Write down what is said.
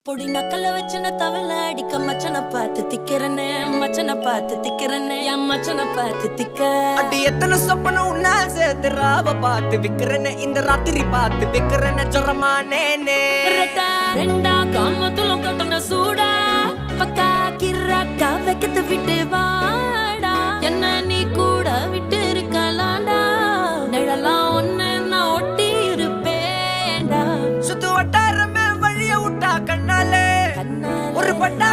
பொடி நக்கல வச்சன தவள அடிக்க மச்சன பார்த்து திக்கிறனே மச்சன பார்த்து திக்கிறனே என் மச்சன பார்த்து திக்க அடி எத்தனை சொப்பன உன்னா சேர்த்து ராவ பார்த்து விக்கிறனே இந்த ராத்திரி பார்த்து விக்கிறனே சொரமானே ரெண்டா காமத்துலம் கட்டண சூடா பக்கா கிராக்கா வைக்கத்து விட்டு வாடா என்ன நீ கூட விட்டு இருக்கலாண்டா நிழலாம் ஒன்னு நான் ஒட்டி இருப்பேன்டா சுத்து வட்டாரமே வழிய விட்டா கண்ணாலே ஒரு பட்டா